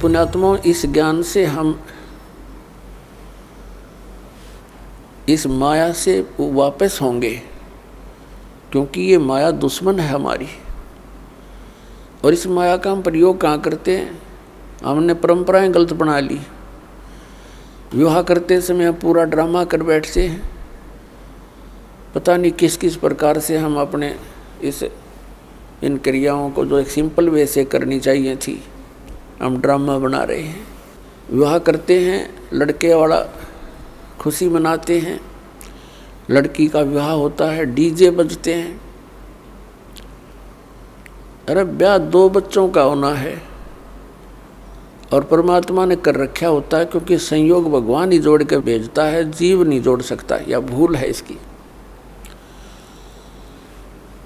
पुण्यात्माओं, इस ज्ञान से हम इस माया से वापस होंगे, क्योंकि ये माया दुश्मन है हमारी। और इस माया का हम प्रयोग कहाँ करते हैं? हमने परंपराएं गलत बना ली। विवाह करते समय हम पूरा ड्रामा कर बैठते हैं। पता नहीं किस किस प्रकार से हम अपने इन क्रियाओं को जो एक सिंपल वे से करनी चाहिए थी, हम ड्रामा बना रहे हैं। विवाह करते हैं, लड़के वाला खुशी मनाते हैं, लड़की का विवाह होता है, डीजे बजते हैं। अरे ब्याह 2 बच्चों का होना है और परमात्मा ने कर रखा होता है, क्योंकि संयोग भगवान ही जोड़ के भेजता है, जीव नहीं जोड़ सकता, या भूल है इसकी।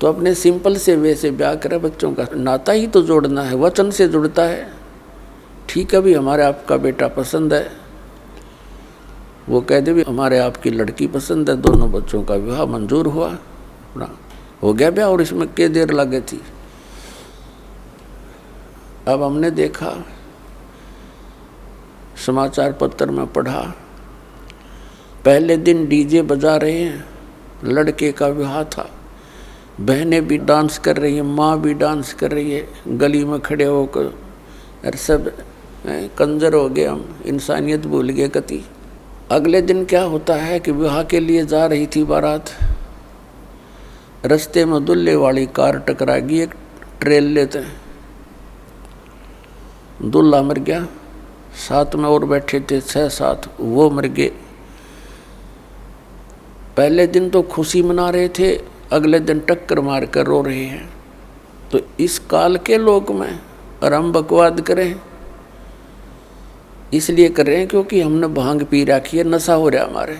तो अपने सिंपल से वे से ब्याह करें। बच्चों का नाता ही तो जोड़ना है, वचन से जुड़ता है। ठीक है भी, हमारे आपका बेटा पसंद है, वो कह दे भी हमारे आपकी लड़की पसंद है, दोनों बच्चों का विवाह मंजूर हुआ, अपना हो गया ब्याह। और इसमें क्या देर लगे थी? अब हमने देखा, समाचार पत्र में पढ़ा, पहले दिन डीजे बजा रहे हैं, लड़के का विवाह था, बहनें भी डांस कर रही हैं, माँ भी डांस कर रही है, गली में खड़े होकर। और सब कंजर हो गए हम, इंसानियत भूल गए कति। अगले दिन क्या होता है कि विवाह के लिए जा रही थी बारात, रास्ते में दूल्हे वाली कार टकरा गई एक ट्रेल लेते हैं, दूल्हा मर गया, साथ में और बैठे थे 6-7, वो मर गए। पहले दिन तो खुशी मना रहे थे, अगले दिन टक्कर मार कर रो रहे हैं। तो इस काल के लोक में और हम बकवाद करें, इसलिए कर रहे हैं क्योंकि हमने भांग पी रखी है, नशा हो रहा है हमारे।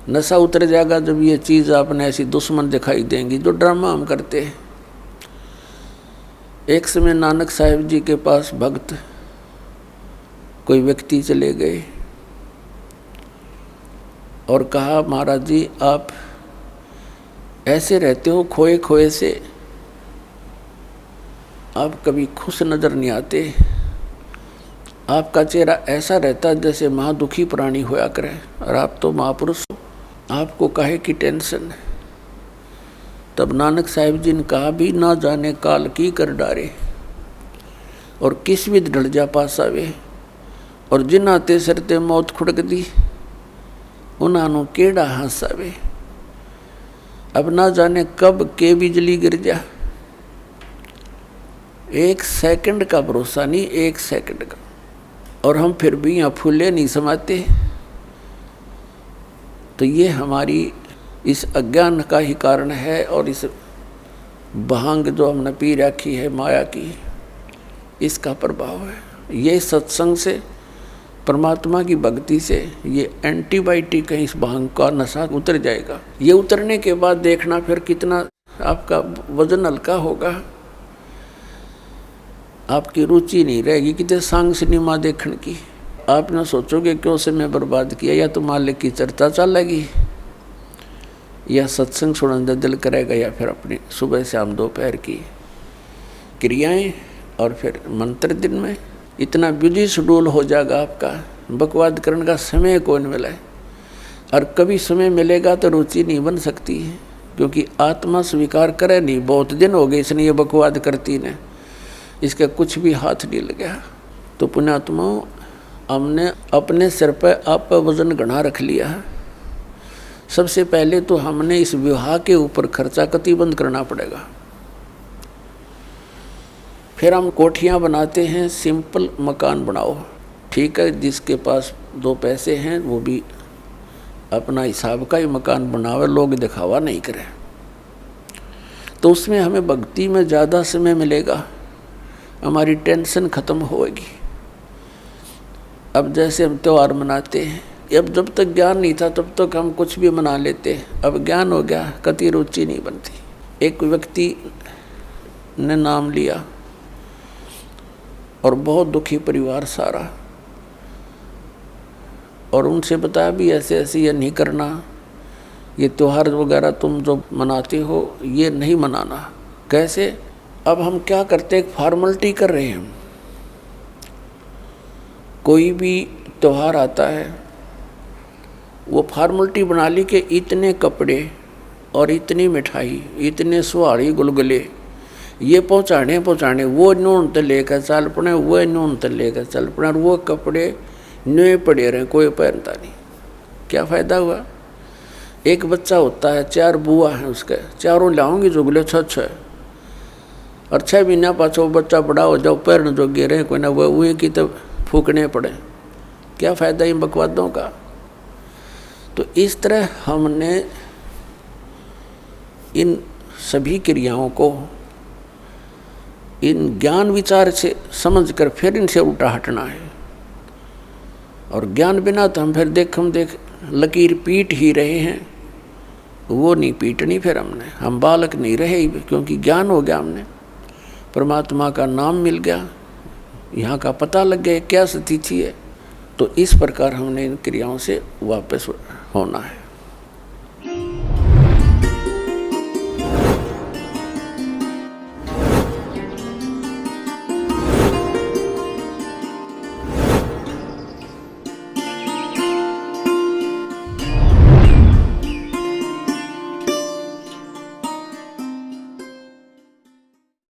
नशा उतर जाएगा जब ये चीज़ आपने ऐसी दुश्मन दिखाई देंगी जो ड्रामा हम करते हैं। एक समय नानक साहिब जी के पास भक्त कोई व्यक्ति चले गए और कहा, महाराज जी आप ऐसे रहते हो खोए खोए से, आप कभी खुश नज़र नहीं आते, आपका चेहरा ऐसा रहता है जैसे महादुखी प्राणी होया करे, और आप तो महापुरुष हो, आपको काहे की टेंशन है? तब नानक साहिब जी ने कहा, भी ना जाने काल की कर डारे और किस विध ढल जा पासावे, और जिन आते सरते मौत खुड़क दी उन्होंने केड़ा हंसावे। अब ना जाने कब के बिजली गिर जा, 1 सेकंड का भरोसा नहीं, 1 सेकंड का। और हम फिर भी यहाँ फूले नहीं समाते। तो ये हमारी इस अज्ञान का ही कारण है, और इस भांग जो हमने पी रखी है माया की, इसका प्रभाव है। ये सत्संग से, परमात्मा की भक्ति से ये एंटीबायोटिक है, इस भांग का नशा उतर जाएगा। ये उतरने के बाद देखना फिर कितना आपका वजन हल्का होगा, आपकी रुचि नहीं रहेगी कितने सांग सिनेमा देखने की। आप ना सोचोगे क्यों समय बर्बाद किया, या तो मालिक की चर्चा चलेगी, या सत्संग सुनने दिल करेगा, या फिर अपनी सुबह शाम दोपहर की क्रियाएं, और फिर मंत्र दिन में इतना बिजी शेड्यूल हो जाएगा आपका, बकवाद करने का समय कौन मिला है। और कभी समय मिलेगा तो रुचि नहीं बन सकती है, क्योंकि आत्मा स्वीकार करे नहीं, बहुत दिन हो गए इसने ये बकवाद करती ने, इसका कुछ भी हाथ नहीं लगा। तो पुण्यात्माओं, हमने अपने सिर पर आप वजन घना रख लिया है। सबसे पहले तो हमने इस विवाह के ऊपर खर्चा कतिबंद करना पड़ेगा। फिर हम कोठियाँ बनाते हैं, सिंपल मकान बनाओ, ठीक है, जिसके पास 2 पैसे हैं वो भी अपना हिसाब का ही मकान बनावे, लोग दिखावा नहीं करें। तो उसमें हमें भक्ति में ज़्यादा समय मिलेगा, हमारी टेंशन खत्म होगी। अब जैसे हम त्यौहार मनाते हैं, अब जब तक ज्ञान नहीं था तब तक हम कुछ भी मना लेते, अब ज्ञान हो गया कति रुचि नहीं बनती। एक व्यक्ति ने नाम लिया और बहुत दुखी परिवार सारा, और उनसे बताया भी ऐसे ऐसे ये नहीं करना, ये त्यौहार वगैरह तुम जो मनाते हो ये नहीं मनाना। कैसे? अब हम क्या करते, एक फॉर्मेलिटी कर रहे हैं हम। कोई भी त्यौहार आता है वो फॉर्मेलिटी बना ली कि इतने कपड़े और इतनी मिठाई, इतने सुहाड़ी गुलगुले ये पहुँचाने, वो नून तो लेकर चल पड़े, वो नून तो लेकर चल पड़े, और वो कपड़े नए पड़े रहे, कोई पहनता नहीं। क्या फ़ायदा हुआ? एक बच्चा होता है, 4 बुआ हैं उसके, चारों लाऊंगी जुगले 6 और 6 महीना पाछो बच्चा बड़ा हो जाओ, पैरन जो गिरे कोई ना वो वही की तो फूकने पड़े। क्या फ़ायदा इन बकवादों का? तो इस तरह हमने इन सभी क्रियाओं को इन ज्ञान विचार से समझकर फिर इनसे उल्टा हटना है। और ज्ञान बिना तो हम फिर देख लकीर पीट ही रहे हैं, वो नहीं पीटनी फिर हमने। हम बालक नहीं रहे, क्योंकि ज्ञान हो गया, हमने परमात्मा का नाम मिल गया, यहाँ का पता लग गया क्या स्थिति है। तो इस प्रकार हमने इन क्रियाओं से वापस होना है।